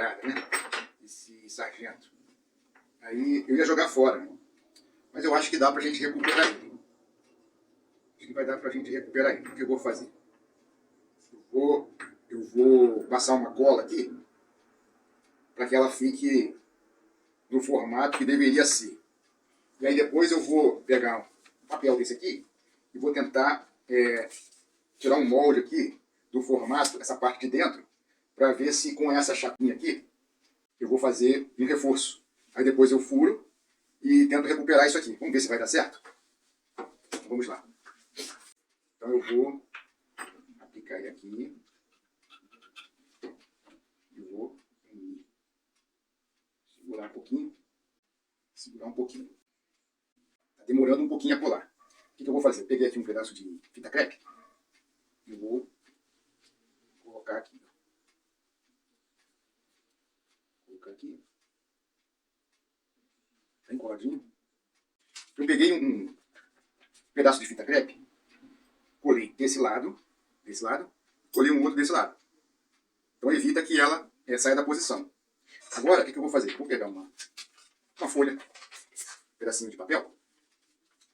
camarada, né? Esse sargento. Aí eu ia jogar fora, né? Mas eu acho que dá pra gente recuperar ele. Acho que vai dar pra gente recuperar ele. O que eu vou fazer? Eu vou passar uma cola aqui para que ela fique no formato que deveria ser. E aí depois eu vou pegar um papel desse aqui e vou tentar tirar um molde aqui do formato, essa parte de dentro, para ver se com essa chapinha aqui eu vou fazer um reforço. Aí depois eu furo e tento recuperar isso aqui. Vamos ver se vai dar certo? Vamos lá. Então eu vou aplicar ele aqui. E vou segurar um pouquinho. Segurar um pouquinho. Está demorando um pouquinho a colar. O que eu vou fazer? Eu peguei aqui um pedaço de fita crepe e vou colocar aqui. Colocar aqui. Bem coladinho. Eu peguei um pedaço de fita crepe, colei desse lado, colei um outro desse lado. Então evita que ela saia da posição. Agora, o que eu vou fazer? Vou pegar uma folha, um pedacinho de papel,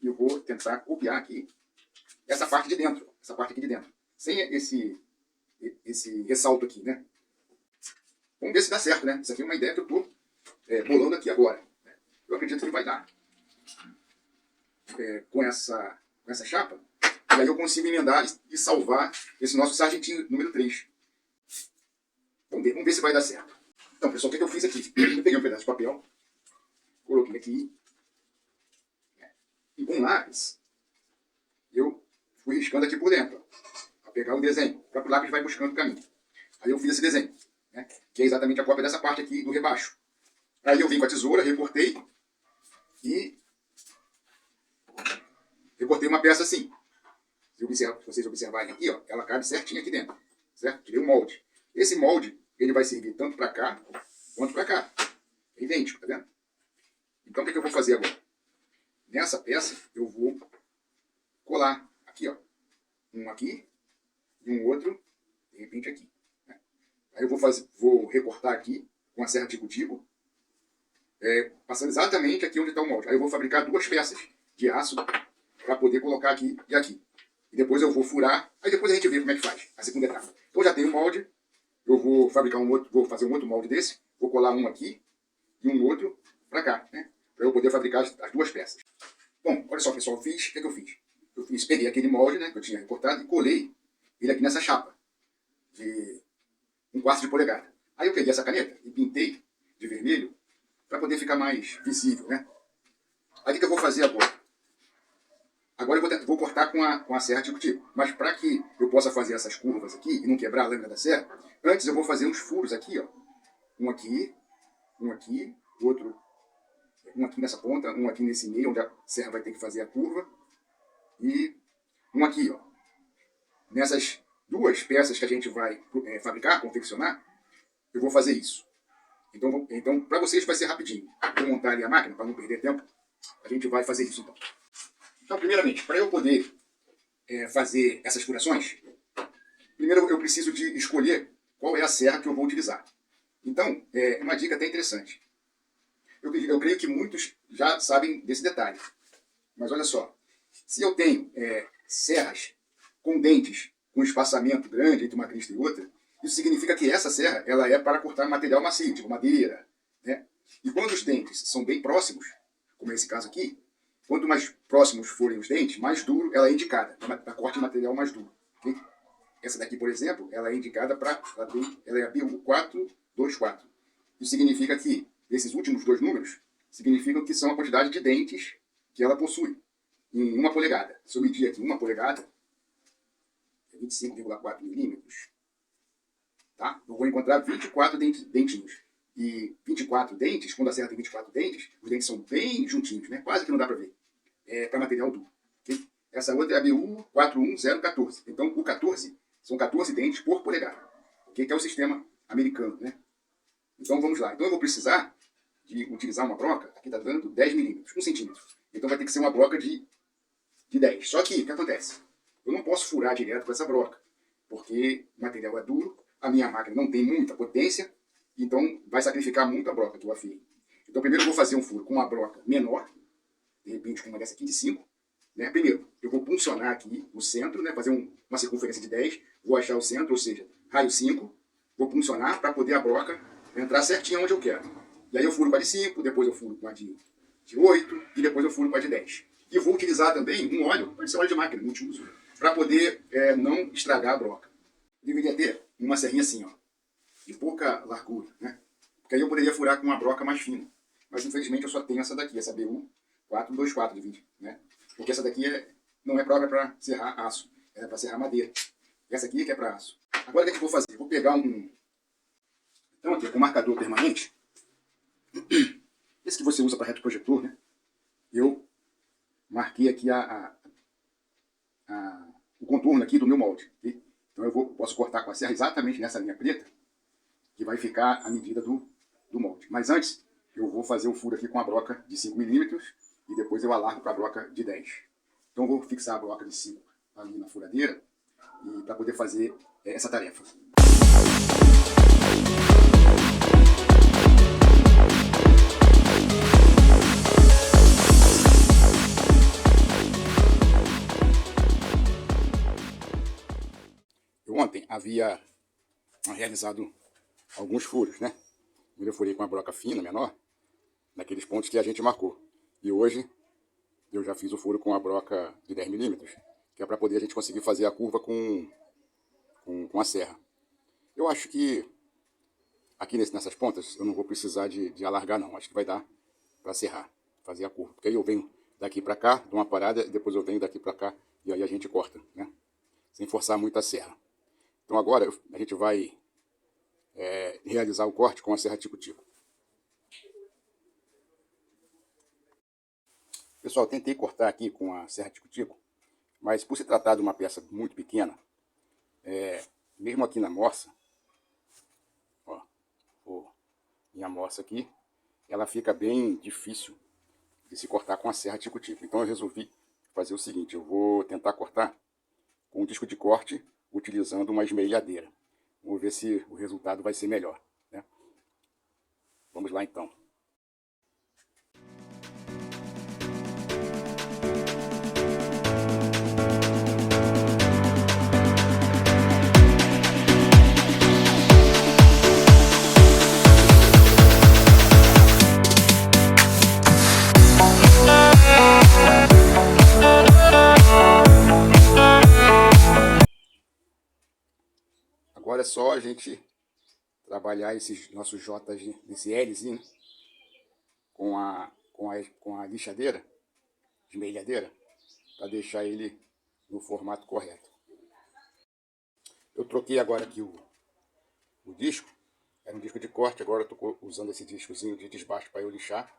e eu vou tentar copiar aqui essa parte de dentro, essa parte aqui de dentro, sem esse ressalto aqui, né? Vamos ver se dá certo, né? Isso aqui é uma ideia que eu estou bolando aqui agora. Eu acredito que vai dar. Com essa chapa, e aí eu consigo emendar e salvar esse nosso sargentinho número 3. Vamos ver se vai dar certo. Então, pessoal, o que eu fiz aqui? Eu peguei um pedaço de papel, coloquei aqui, e com lápis, eu fui riscando aqui por dentro, para pegar o desenho. O próprio lápis vai buscando o caminho. Aí eu fiz esse desenho, né, que é exatamente a cópia dessa parte aqui do rebaixo. Aí eu vim com a tesoura, recortei, e recortei uma peça assim. Se vocês observarem aqui, ó, ela cabe certinho aqui dentro, certo? Tirei o molde. Esse molde, ele vai servir tanto para cá, quanto para cá. É idêntico, tá vendo? Então, o que eu vou fazer agora? Nessa peça, eu vou colar aqui, ó. Um aqui e um outro, de repente, aqui. Né? Aí eu vou recortar aqui com a serra tico-tico, passando exatamente aqui onde está o molde. Aí eu vou fabricar duas peças de aço para poder colocar aqui e aqui. E depois eu vou furar, aí depois a gente vê como é que faz a segunda etapa. Então já tenho o molde, eu vou fabricar vou fazer um outro molde desse, vou colar um aqui e um outro para cá, né? Para eu poder fabricar as duas peças. Bom, olha só, pessoal, o que eu fiz? Peguei aquele molde, né, que eu tinha recortado e colei ele aqui nessa chapa de 1/4 de polegada. Aí eu peguei essa caneta e pintei de vermelho para poder ficar mais visível, né? Aí o que eu vou fazer agora? Agora eu vou cortar com a serra tico-tico. Mas para que eu possa fazer essas curvas aqui e não quebrar a lâmina da serra, antes eu vou fazer uns furos aqui, ó. Um aqui, outro, um aqui nessa ponta, um aqui nesse meio, onde a serra vai ter que fazer a curva. E um aqui, ó. Nessas duas peças que a gente vai fabricar, confeccionar, eu vou fazer isso. Então para vocês vai ser rapidinho. Vou montar ali a máquina para não perder tempo. A gente vai fazer isso então. Então, primeiramente, para eu poder fazer essas furações, primeiro eu preciso de escolher qual é a serra que eu vou utilizar. Então, uma dica até interessante. Eu creio que muitos já sabem desse detalhe. Mas olha só, se eu tenho serras com dentes com espaçamento grande entre uma crista e outra, isso significa que essa serra ela é para cortar material macio, tipo madeira. Né? E quando os dentes são bem próximos, como é esse caso aqui, quanto mais próximos forem os dentes, mais duro ela é indicada, para corte de material mais duro. Okay? Essa daqui, por exemplo, ela é indicada para... Ela é a BU424. Isso significa que esses últimos dois números significam que são a quantidade de dentes que ela possui em 1 polegada. Se eu medir aqui 1 polegada, é 25,4 milímetros. Tá? Eu vou encontrar 24 dentinhos. E 24 dentes, quando a serra tem 24 dentes, os dentes são bem juntinhos, né? Quase que não dá para ver. Para material duro. Okay? Essa outra é a BU41014. Então, o 14 são 14 dentes por polegada. Okay? Que é o sistema americano. Né? Então, vamos lá. Então, eu vou precisar de utilizar uma broca, aqui está dando 10 milímetros, 1 centímetro. Então, vai ter que ser uma broca de 10. Só que, o que acontece? Eu não posso furar direto com essa broca, porque o material é duro, a minha máquina não tem muita potência, Então vai sacrificar muito a broca que eu afiei. Então primeiro eu vou fazer um furo com uma broca menor, de repente com uma dessa aqui de 5. Né? Primeiro, eu vou puncionar aqui o centro, né? Fazer uma circunferência de 10, vou achar o centro, ou seja, raio 5, vou puncionar para poder a broca entrar certinho onde eu quero. E aí eu furo com a de 5, depois eu furo com a de 8 e depois eu furo com a de 10. E vou utilizar também um óleo, pode ser óleo de máquina, multiuso, para poder não estragar a broca. Eu deveria ter uma serrinha assim, ó, de pouca largura, né? Porque aí eu poderia furar com uma broca mais fina. Mas infelizmente eu só tenho essa daqui, essa BU 424 de 20, né? Porque essa daqui não é própria para serrar aço, é para serrar madeira. E essa aqui que é para aço. Agora o que eu vou fazer? Eu vou pegar então aqui, com marcador permanente, esse que você usa para retroprojetor, né? Eu marquei aqui o contorno aqui do meu molde. Okay? Então eu posso cortar com a serra exatamente nessa linha preta, que vai ficar a medida do molde. Mas antes, eu vou fazer o furo aqui com a broca de 5 mm e depois eu alargo para a broca de 10. Então eu vou fixar a broca de 5 ali na furadeira para poder fazer essa tarefa. Eu ontem havia realizado alguns furos, né? Eu furei com uma broca fina, menor, naqueles pontos que a gente marcou. E hoje eu já fiz o furo com a broca de 10 mm, que é para poder a gente conseguir fazer a curva com a serra. Eu acho que aqui nessas pontas eu não vou precisar de alargar não, acho que vai dar para serrar, fazer a curva. Porque aí eu venho daqui para cá, dou uma parada, depois eu venho daqui para cá e aí a gente corta, né? Sem forçar muito a serra. Então agora a gente vai realizar o corte com a serra tico-tico. Pessoal, eu tentei cortar aqui com a serra tico-tico, mas por se tratar de uma peça muito pequena, mesmo aqui na morsa, ó, minha morsa aqui, ela fica bem difícil de se cortar com a serra tico-tico. Então eu resolvi fazer o seguinte, eu vou tentar cortar com um disco de corte utilizando uma esmerilhadeira. Vamos ver se o resultado vai ser melhor, né? Vamos lá então. Agora é só a gente trabalhar esses nossos J's, esse Lzinho, com a lixadeira, esmerilhadeira, para deixar ele no formato correto. Eu troquei agora aqui o disco, era um disco de corte, agora eu estou usando esse discozinho de desbaste para eu lixar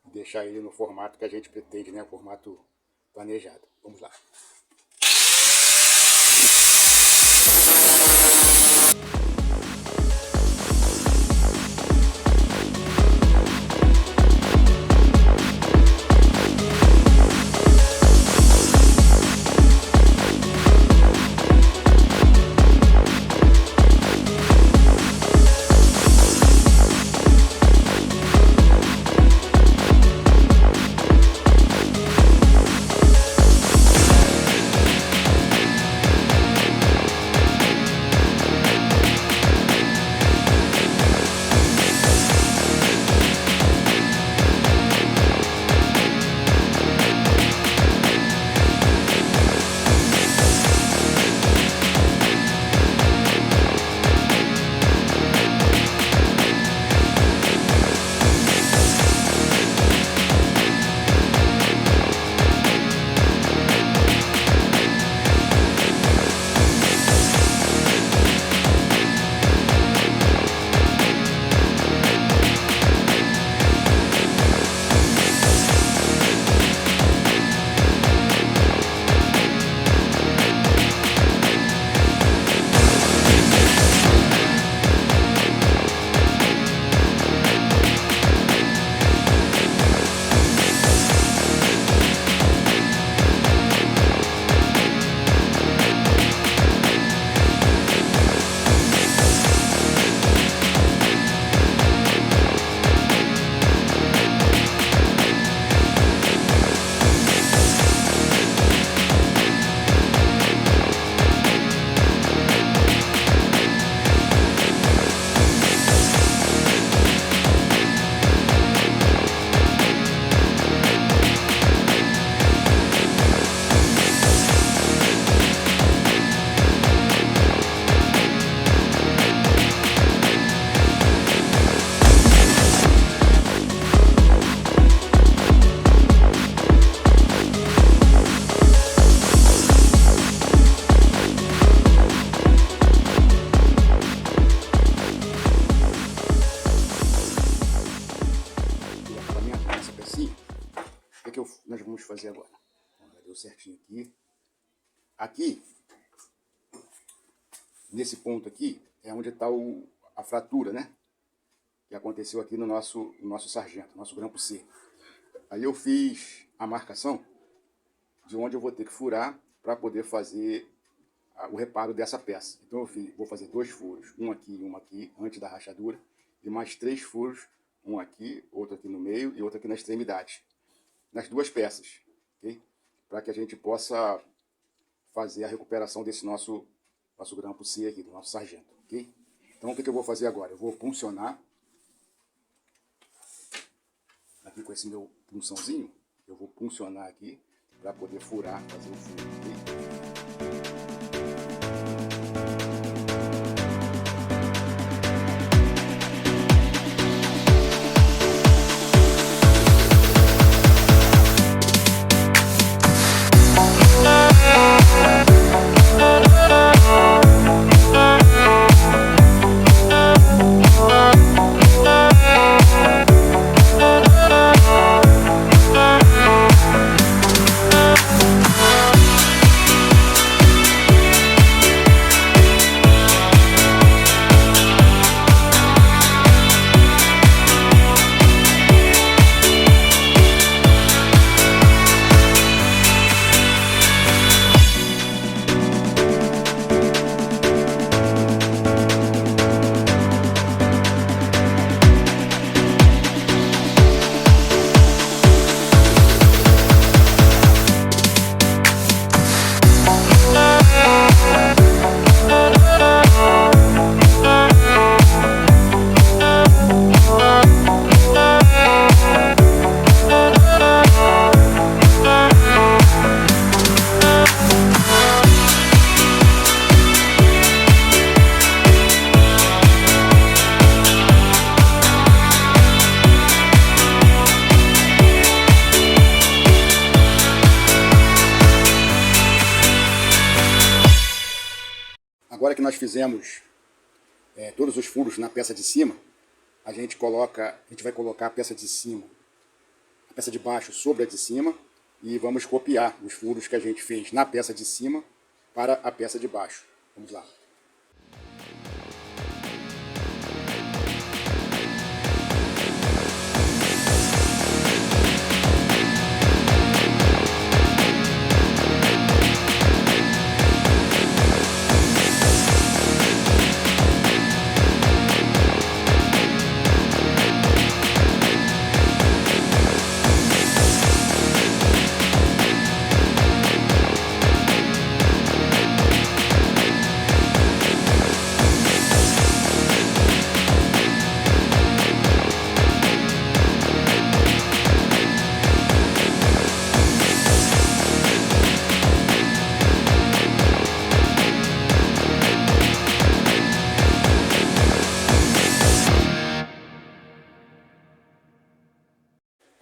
e deixar ele no formato que a gente pretende, né? O formato planejado. Vamos lá. nós vamos fazer agora. Já deu certinho aqui. Aqui, nesse ponto aqui, é onde está a fratura, né? Que aconteceu aqui no nosso sargento, nosso grampo C. Aí eu fiz a marcação de onde eu vou ter que furar para poder fazer o reparo dessa peça. Então eu vou fazer 2 furos, um aqui, antes da rachadura, e mais 3 furos, um aqui, outro aqui no meio e outro aqui na extremidade, nas 2 peças, ok? Para que a gente possa fazer a recuperação desse nosso grampo C aqui, do nosso sargento, ok? Então o que eu vou fazer agora? Eu vou puncionar aqui com esse meu punçãozinho, eu vou puncionar aqui para poder furar, fazer o furo, ok? Agora que nós fizemos todos os furos na peça de cima, a gente vai colocar a peça de cima, a peça de baixo sobre a de cima, e vamos copiar os furos que a gente fez na peça de cima para a peça de baixo. Vamos lá.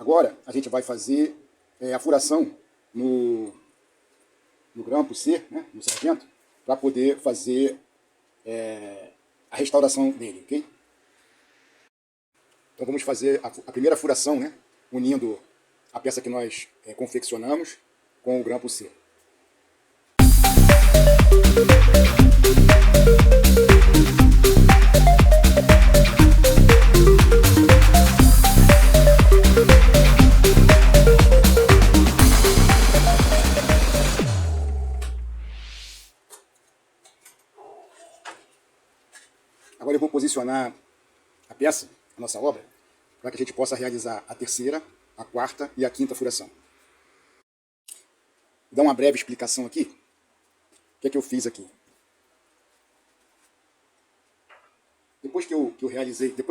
Agora a gente vai fazer a furação no grampo C, né, no sargento, para poder fazer a restauração dele, ok? Então vamos fazer a primeira furação, né, unindo a peça que nós confeccionamos com o grampo C. Agora eu vou posicionar a peça, a nossa obra, para que a gente possa realizar a terceira, a quarta e a quinta furação. Vou dar uma breve explicação aqui. O que é que eu fiz aqui? Depois que eu realizei, que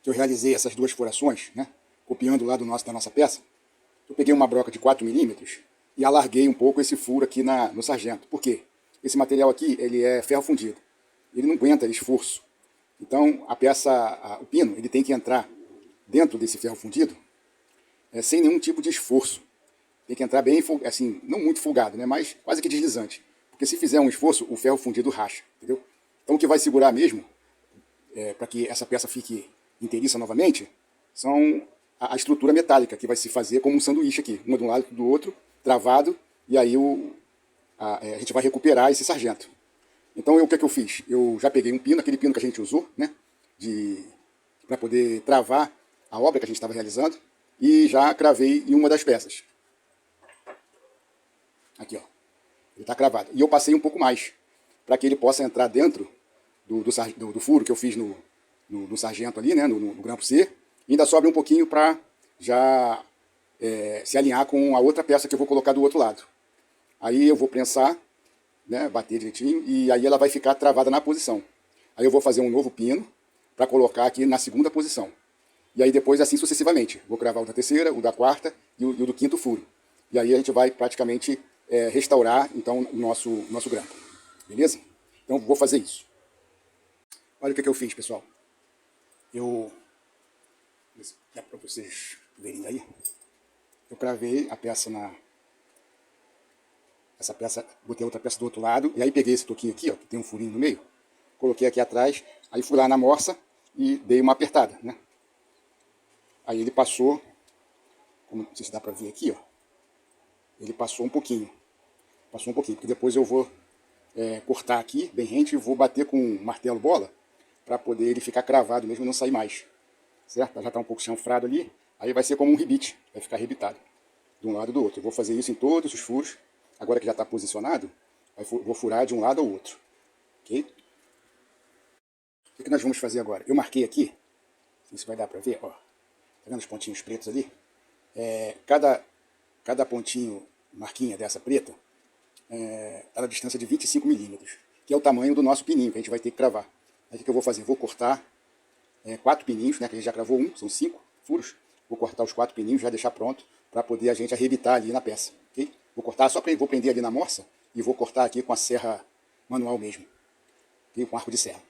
eu realizei essas 2 furações, né, copiando lá da nossa peça, eu peguei uma broca de 4 milímetros e alarguei um pouco esse furo aqui no sargento. Por quê? Esse material aqui, ele é ferro fundido. Ele não aguenta esforço. Então, o pino, ele tem que entrar dentro desse ferro fundido sem nenhum tipo de esforço. Tem que entrar bem, assim, não muito folgado, né, mas quase que deslizante. Porque se fizer um esforço, o ferro fundido racha, entendeu? Então, o que vai segurar mesmo, para que essa peça fique inteiriça novamente, são a estrutura metálica, que vai se fazer como um sanduíche aqui, uma de um lado e do outro, travado, e aí a gente vai recuperar esse sargento. Então o que eu fiz? Eu já peguei um pino, aquele pino que a gente usou, né, para poder travar a obra que a gente estava realizando, e já cravei em uma das peças. Aqui, ó. Ele está cravado. E eu passei um pouco mais, para que ele possa entrar dentro do furo que eu fiz no sargento ali, né, no grampo C. E ainda sobra um pouquinho para já se alinhar com a outra peça que eu vou colocar do outro lado. Aí eu vou prensar, né, bater direitinho, e aí ela vai ficar travada na posição. Aí eu vou fazer um novo pino para colocar aqui na segunda posição. E aí depois assim sucessivamente. Vou cravar o da terceira, o da quarta e o do quinto furo. E aí a gente vai praticamente restaurar então o nosso grampo. Beleza? Então vou fazer isso. Olha o que eu fiz, pessoal. Dá para vocês verem aí. Eu cravei a peça essa peça, botei outra peça do outro lado, e aí peguei esse toquinho aqui, ó, que tem um furinho no meio, coloquei aqui atrás, aí fui lá na morsa e dei uma apertada, né? Aí ele passou, não sei se dá para ver aqui, ó, ele passou um pouquinho, porque depois eu vou cortar aqui, bem rente, e vou bater com um martelo bola, para poder ele ficar cravado mesmo e não sair mais, certo? Já está um pouco chanfrado ali, aí vai ser como um rebite, vai ficar rebitado, de um lado e do outro. Eu vou fazer isso em todos os furos, agora que já está posicionado, vou furar de um lado ao outro, ok? O que nós vamos fazer agora? Eu marquei aqui, não sei se vai dar para ver, ó, tá vendo os pontinhos pretos ali? Cada pontinho, marquinha dessa preta, está na distância de 25 milímetros, que é o tamanho do nosso pininho, que a gente vai ter que cravar. Aí o que eu vou fazer? Vou cortar 4 pininhos, né, que a gente já cravou um, são 5 furos. Vou cortar os 4 pininhos, já deixar pronto, para poder a gente arrebitar ali na peça, ok? Vou cortar, vou prender ali na morsa, e vou cortar aqui com a serra manual mesmo, okay? Com arco de serra.